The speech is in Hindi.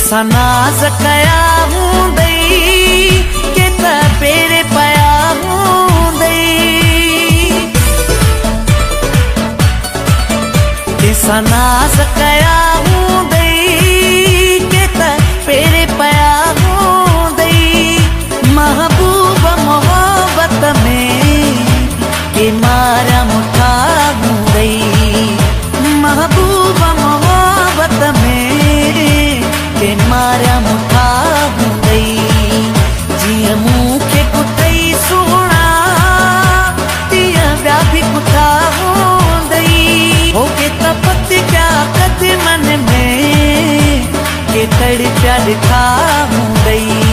तेसा नाज़ कया हूंदई के त पेरे पया हूंदई। तेसा नाज़ कया हूंदई के त पेरे पया हूंदई। महबूब मोहब्बत में के मारा मुठा हूंदई। महबूब मोहब्बत में के मारा मुठा हूंदई। जियां मूंखे कुटई सोना तियां ॿिया बि कुटा हूंदई। होके तपत क्या कद मन में के तड़ प्या ॾिठा हूंदई।